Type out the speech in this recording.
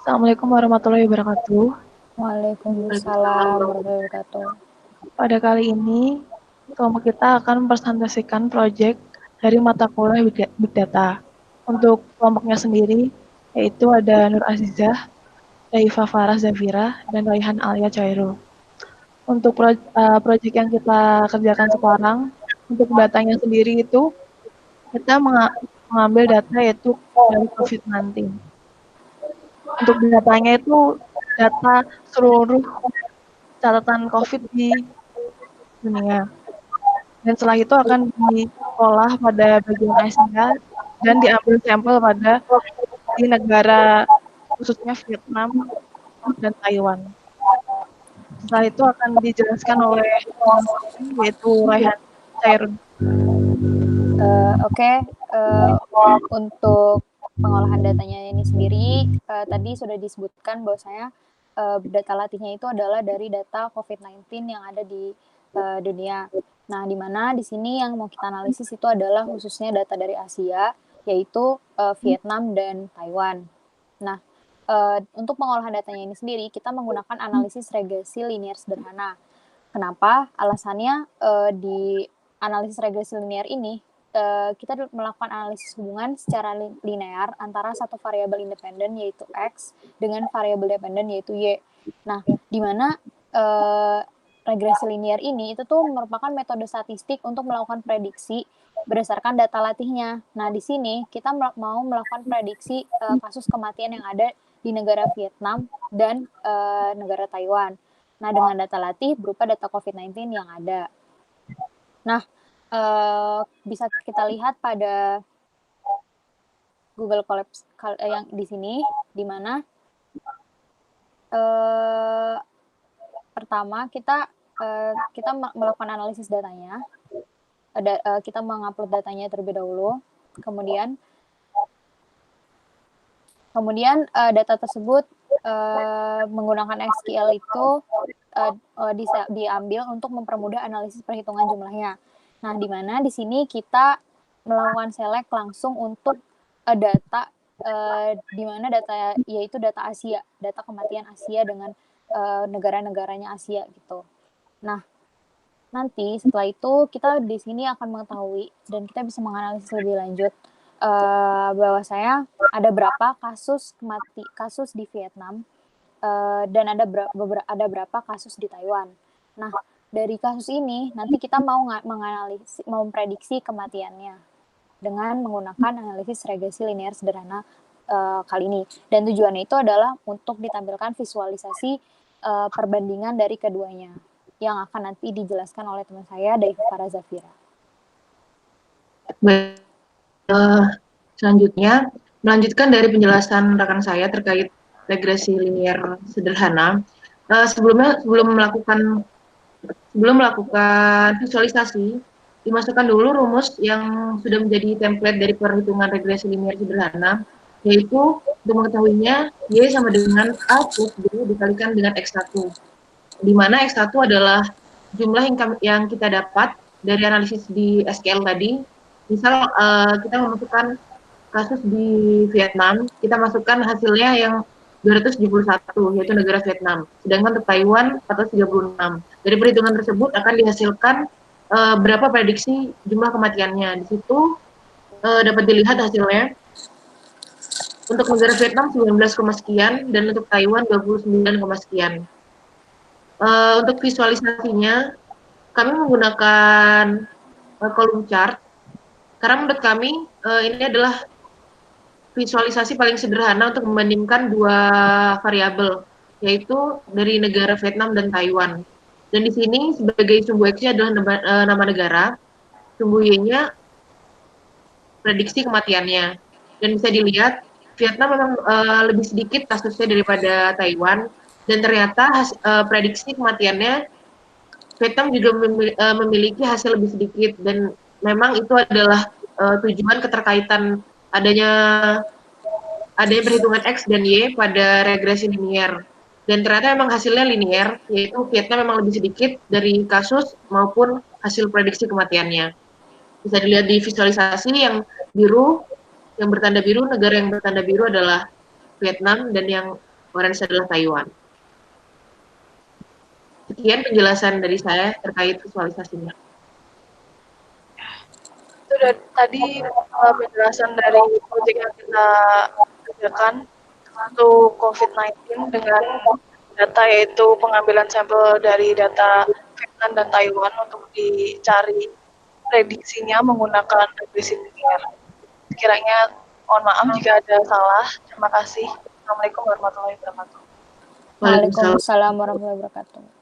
Assalamualaikum warahmatullahi wabarakatuh. Waalaikumsalam warahmatullahi wabarakatuh. Pada kali ini, kelompok kita akan mempresentasikan proyek dari mata kuliah Big Data. Untuk kelompoknya sendiri, yaitu ada Nur Azizah, Daifa Farah Zafira, dan Raihan Alia Cairo. Untuk proyek yang kita kerjakan sekarang, untuk datanya sendiri itu, kita mengambil data yaitu dari COVID-19. Untuk datanya itu data seluruh catatan COVID di dunia. Dan setelah itu akan diolah pada bagian Asia dan diambil sampel pada di negara khususnya Vietnam dan Taiwan. Setelah itu akan dijelaskan oleh yaitu Raihan Cairun. Oke, untuk pengolahan datanya ini sendiri, tadi sudah disebutkan bahwasanya data latihnya itu adalah dari data COVID-19 yang ada di dunia. Nah, di mana di sini yang mau kita analisis itu adalah khususnya data dari Asia, yaitu Vietnam dan Taiwan. Nah, untuk pengolahan datanya ini sendiri, kita menggunakan analisis regresi linear sederhana. Kenapa? Alasannya di analisis regresi linear ini kita melakukan analisis hubungan secara linear antara satu variabel independen yaitu X dengan variabel dependen yaitu Y. Nah, di mana regresi linear ini itu tuh merupakan metode statistik untuk melakukan prediksi berdasarkan data latihnya. Nah, di sini kita mau melakukan prediksi kasus kematian yang ada di negara Vietnam dan negara Taiwan. Nah, dengan data latih berupa data COVID-19 yang ada. Nah, bisa kita lihat pada Google Collapse yang di sini, di mana pertama kita melakukan analisis datanya, kita mengupload datanya terlebih dahulu, kemudian data tersebut menggunakan SQL itu diambil untuk mempermudah analisis perhitungan jumlahnya. Nah, di mana di sini kita melakukan select langsung untuk data di mana data yaitu data Asia, data kematian Asia dengan negara-negaranya Asia gitu. Nah, nanti setelah itu kita di sini akan mengetahui dan kita bisa menganalisis lebih lanjut bahwa saya ada berapa kasus di Vietnam dan ada berapa kasus di Taiwan. Nah, dari kasus ini nanti kita mau memprediksi kematiannya dengan menggunakan analisis regresi linear sederhana kali ini. Dan tujuannya itu adalah untuk ditampilkan visualisasi perbandingan dari keduanya yang akan nanti dijelaskan oleh teman saya, Daifa Farah Zafira. Selanjutnya, melanjutkan dari penjelasan rekan saya terkait regresi linear sederhana. Sebelum melakukan visualisasi, dimasukkan dulu rumus yang sudah menjadi template dari perhitungan regresi linear sederhana, yaitu untuk mengetahuinya Y sama dengan A plus B dikalikan dengan X1, di mana X1 adalah jumlah yang kita dapat dari analisis di SQL tadi. Misal kita memasukkan kasus di Vietnam, kita masukkan hasilnya yang 271, yaitu negara Vietnam. Sedangkan untuk Taiwan 436. Dari perhitungan tersebut akan dihasilkan berapa prediksi jumlah kematiannya. Di situ dapat dilihat hasilnya. Untuk negara Vietnam 19, sekian dan untuk Taiwan 29, sekian. Untuk visualisasinya, kami menggunakan kolom chart. Karena menurut kami ini adalah visualisasi paling sederhana untuk membandingkan dua variabel, yaitu dari negara Vietnam dan Taiwan. Dan di sini sebagai sumbu X-nya adalah nama negara, sumbu Y-nya prediksi kematiannya. Dan bisa dilihat Vietnam memang lebih sedikit kasusnya daripada Taiwan, dan ternyata prediksi kematiannya Vietnam juga memiliki hasil lebih sedikit, dan memang itu adalah tujuan keterkaitan adanya perhitungan X dan Y pada regresi linear. Dan ternyata memang hasilnya linear, yaitu Vietnam memang lebih sedikit dari kasus maupun hasil prediksi kematiannya. Bisa dilihat di visualisasi yang biru, yang bertanda biru, negara yang bertanda biru adalah Vietnam, dan yang orange adalah Taiwan. Sekian penjelasan dari saya terkait visualisasinya. Itu tadi penjelasan dari proyek yang kita kerjakan untuk COVID-19 dengan data, yaitu pengambilan sampel dari data Vietnam dan Taiwan untuk dicari prediksinya menggunakan regresi linear. Sekiranya mohon maaf jika ada salah. Terima kasih. Assalamualaikum warahmatullahi wabarakatuh. Waalaikumsalam warahmatullahi wabarakatuh.